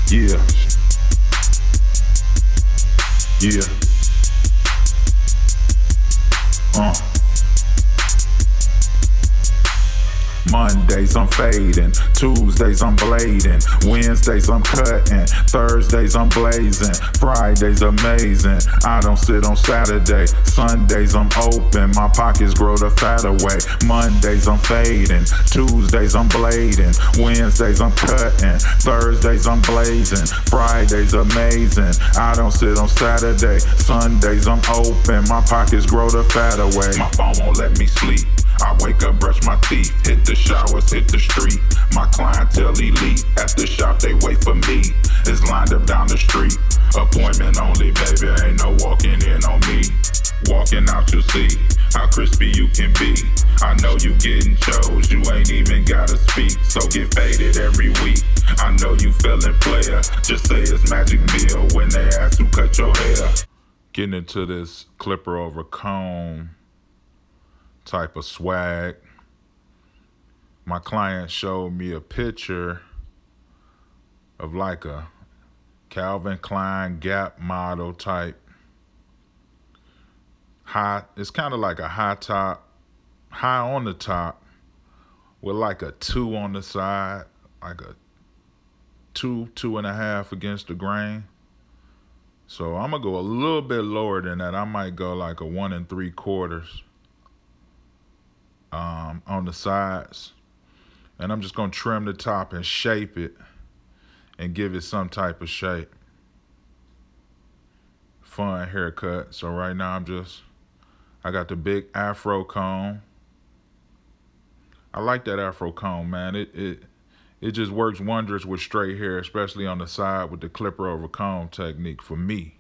Yeah, yeah, uh. Mondays I'm fading, Tuesdays I'm blading, Wednesdays I'm cutting, Thursdays I'm blazing, Fridays amazing. I don't sit on Saturday, Sundays I'm open, my pockets grow the fat away. Mondays I'm fading, Tuesdays I'm blading, Wednesdays I'm cutting, Thursdays I'm blazing, Fridays amazing. I don't sit on Saturday, Sundays I'm open, my pockets grow the fat away. My phone won't let me sleep. I wake up, brush my teeth, hit the showers, hit the street. My clientele elite, at the shop they wait for me. It's lined up down the street. Appointment only, baby, ain't no walking in on me. Walking out, you'll see how crispy you can be. I know you getting chose, you ain't even gotta speak. So get faded every week. I know you feeling player, just say it's Magic Meal when they ask who cut your hair. Getting into this clipper over comb type of swag. My client showed me a picture of like a Calvin Klein Gap model type high. It's kind of like a high top, high on the top with like a 2 on the side, like a 2.5 against the grain. So I'm gonna go a little bit lower than that. I might go like a 1 3/4 on the sides, and I'm just gonna trim the top and shape it and give it some type of shape. Fun haircut. So right now I got the big afro comb. I like that afro comb, man. It just works wonders with straight hair, especially on the side with the clipper over comb technique for me.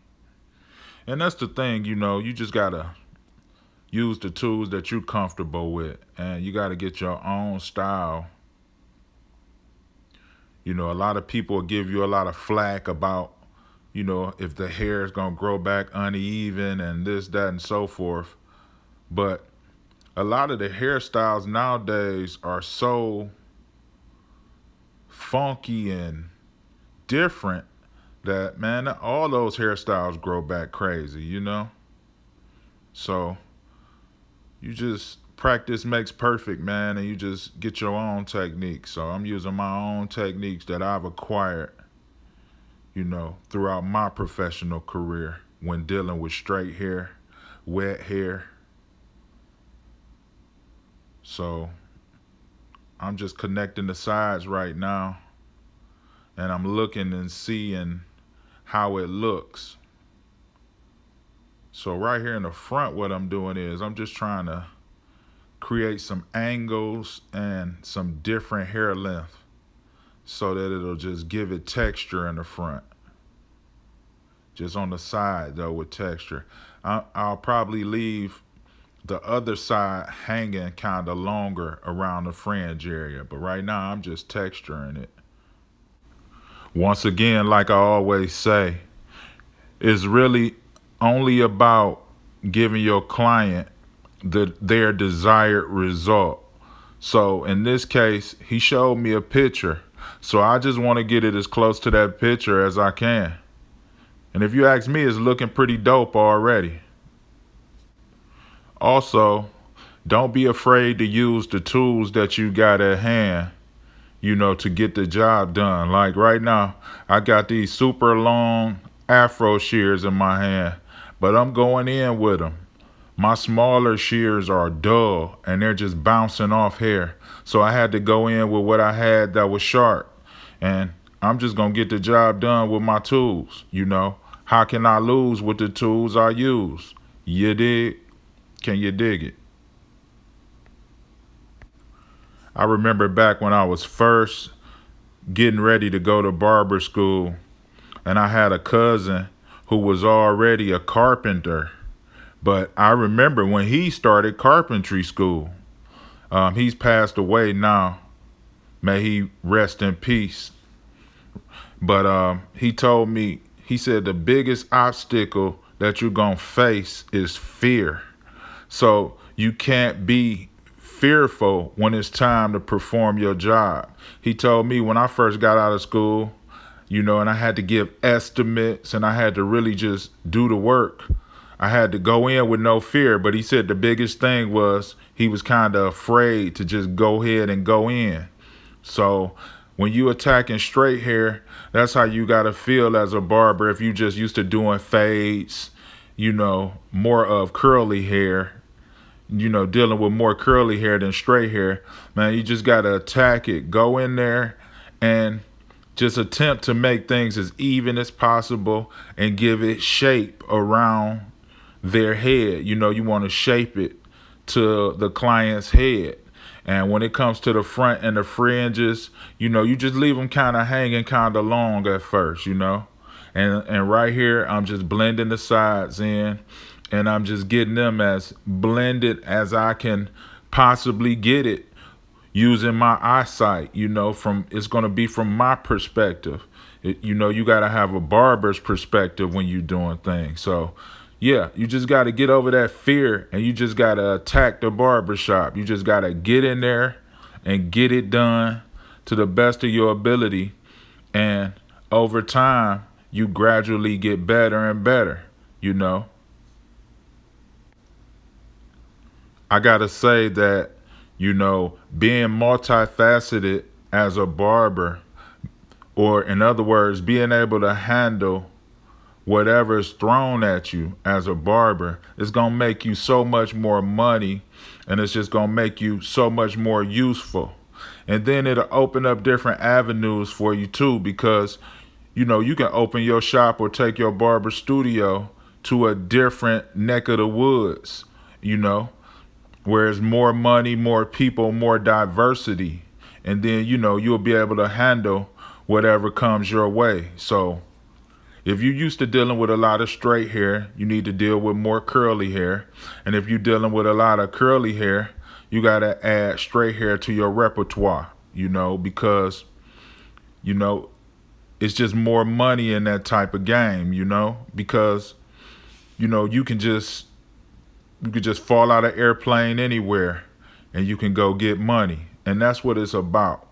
And that's the thing, you just gotta use the tools that you're comfortable with, and you got to get your own style. A lot of people will give you a lot of flack about, if the hair is going to grow back uneven and this, that, and so forth. But a lot of the hairstyles nowadays are so funky and different that, man, all those hairstyles grow back crazy. So you just practice makes perfect, man, and you just get your own techniques. So I'm using my own techniques that I've acquired, throughout my professional career when dealing with straight hair, wet hair. So I'm just connecting the sides right now, and I'm looking and seeing how it looks. So right here in the front, what I'm doing is I'm just trying to create some angles and some different hair length so that it'll just give it texture in the front. Just on the side though with texture. I'll probably leave the other side hanging kind of longer around the fringe area, but right now I'm just texturing it. Once again, like I always say, it's really only about giving your client their desired result. So in this case, he showed me a picture. So I just want to get it as close to that picture as I can. And if you ask me, it's looking pretty dope already. Also, don't be afraid to use the tools that you got at hand, to get the job done. Like right now, I got these super long afro shears in my hand, but I'm going in with them. My smaller shears are dull and they're just bouncing off hair. So I had to go in with what I had that was sharp. And I'm just going to get the job done with my tools. How can I lose with the tools I use? You dig? Can you dig it? I remember back when I was first getting ready to go to barber school, and I had a cousin who was already a carpenter. But I remember when he started carpentry school. He's passed away now. May he rest in peace. But he told me, he said the biggest obstacle that you're going to face is fear. So you can't be fearful when it's time to perform your job. He told me when I first got out of school, and I had to give estimates and I had to really just do the work. I had to go in with no fear, but he said the biggest thing was he was kind of afraid to just go ahead and go in. So when you attacking straight hair, that's how you got to feel as a barber. If you just used to doing fades, more of curly hair, dealing with more curly hair than straight hair, man, you just got to attack it. Go in there and just attempt to make things as even as possible and give it shape around their head. You want to shape it to the client's head. And when it comes to the front and the fringes, you just leave them kind of hanging kind of long at first, And right here, I'm just blending the sides in, and I'm just getting them as blended as I can possibly get it using my eyesight, it's going to be from my perspective. You got to have a barber's perspective when you're doing things. So, yeah, you just got to get over that fear, and you just got to attack the barbershop. You just got to get in there and get it done to the best of your ability. And over time, you gradually get better and better, I got to say that, being multifaceted as a barber, or in other words, being able to handle whatever is thrown at you as a barber, is going to make you so much more money, and it's just going to make you so much more useful. And then it'll open up different avenues for you too, because, you can open your shop or take your barber studio to a different neck of the woods, where there's more money, more people, more diversity. And then, you'll be able to handle whatever comes your way. So if you're used to dealing with a lot of straight hair, you need to deal with more curly hair. And if you're dealing with a lot of curly hair, you got to add straight hair to your repertoire, because, it's just more money in that type of game, because, you could just fall out of airplane anywhere and you can go get money. And that's what it's about.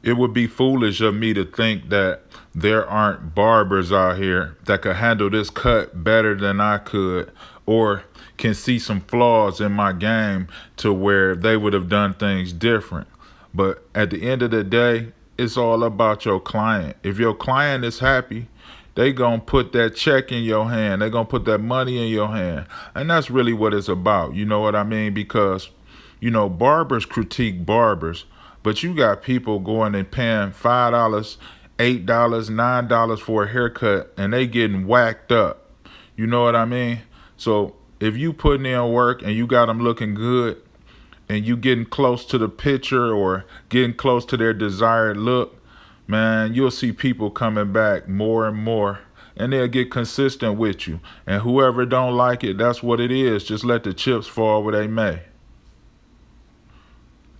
It would be foolish of me to think that there aren't barbers out here that could handle this cut better than I could, or can see some flaws in my game to where they would have done things different. But at the end of the day, it's all about your client. If your client is happy, they gonna put that check in your hand. They gonna put that money in your hand. And that's really what it's about. You know what I mean? Because, barbers critique barbers, but you got people going and paying $5, $8, $9 for a haircut, and they getting whacked up. You know what I mean? So if you putting in work and you got them looking good, and you getting close to the picture or getting close to their desired look, man, you'll see people coming back more and more, and they'll get consistent with you. And whoever don't like it, that's what it is. Just let the chips fall where they may.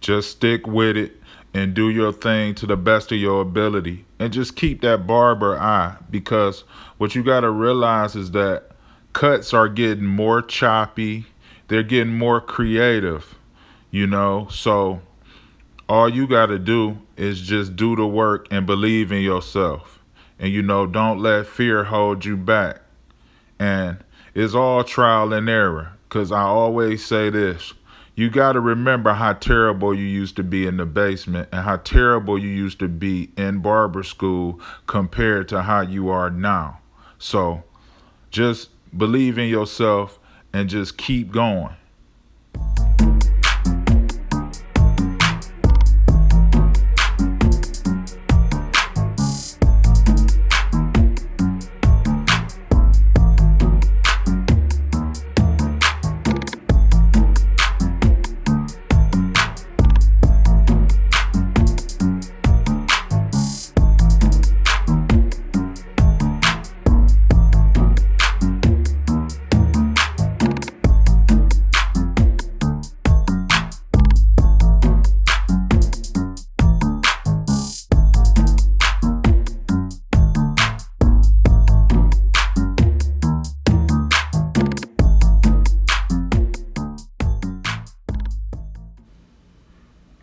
Just stick with it and do your thing to the best of your ability. And just keep that barber eye, because what you got to realize is that cuts are getting more choppy. They're getting more creative, So all you got to do is just do the work and believe in yourself. And, don't let fear hold you back. And it's all trial and error, because I always say this. You got to remember how terrible you used to be in the basement and how terrible you used to be in barber school compared to how you are now. So just believe in yourself and just keep going.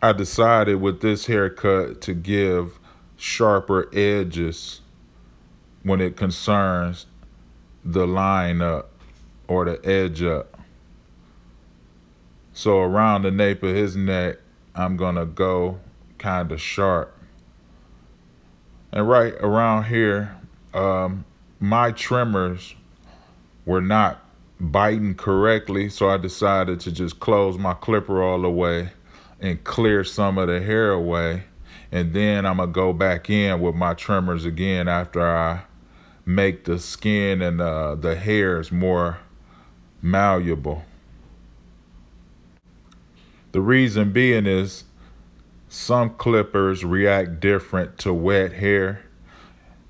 I decided with this haircut to give sharper edges when it concerns the line up or the edge up. So around the nape of his neck, I'm gonna go kind of sharp. And right around here, my trimmers were not biting correctly, so I decided to just close my clipper all the way and clear some of the hair away. And then I'm gonna go back in with my trimmers again after I make the skin and the hairs more malleable. The reason being is some clippers react different to wet hair,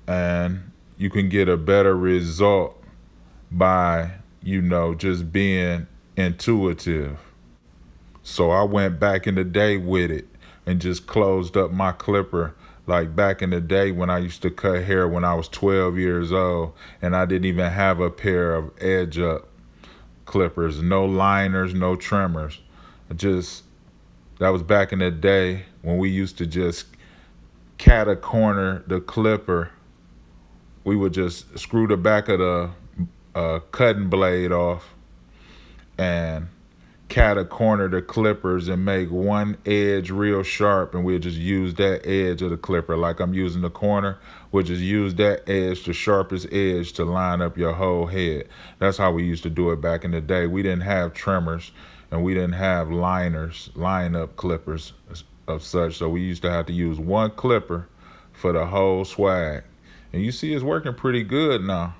and you can get a better result by, just being intuitive. So I went back in the day with it and just closed up my clipper like back in the day when I used to cut hair when I was 12 years old and I didn't even have a pair of edge up clippers, no liners, no trimmers. That was back in the day when we used to just cat a corner the clipper. We would just screw the back of the cutting blade off and cat a corner the clippers and make one edge real sharp, and we'll just use that edge of the clipper like I'm using the corner. We'll just use that edge, the sharpest edge, to line up your whole head. That's how we used to do it back in the day. We didn't have trimmers and we didn't have liners, line up clippers of such, so we used to have to use one clipper for the whole swag. And you see it's working pretty good now.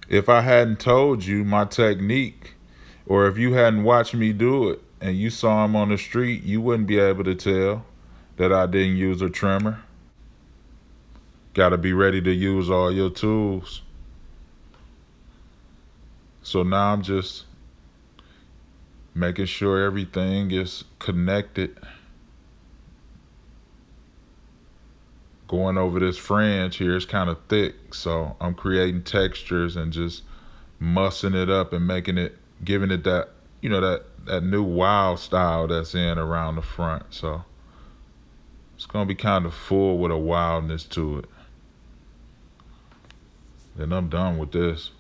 If I hadn't told you my technique, or if you hadn't watched me do it and you saw him on the street, you wouldn't be able to tell that I didn't use a trimmer. Gotta be ready to use all your tools. So now I'm just making sure everything is connected. Going over this fringe here is kind of thick, so I'm creating textures and just mussing it up and giving it that, that new wild style that's in around the front. So it's gonna be kind of full with a wildness to it. Then I'm done with this.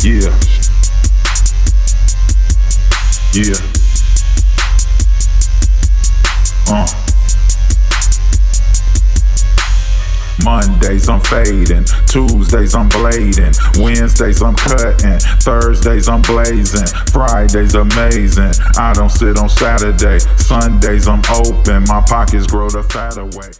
Yeah. Yeah. Mondays I'm fading, Tuesdays I'm blading, Wednesdays I'm cutting, Thursdays I'm blazing, Fridays amazing. I don't sit on Saturday, Sundays I'm open, my pockets grow the fat away.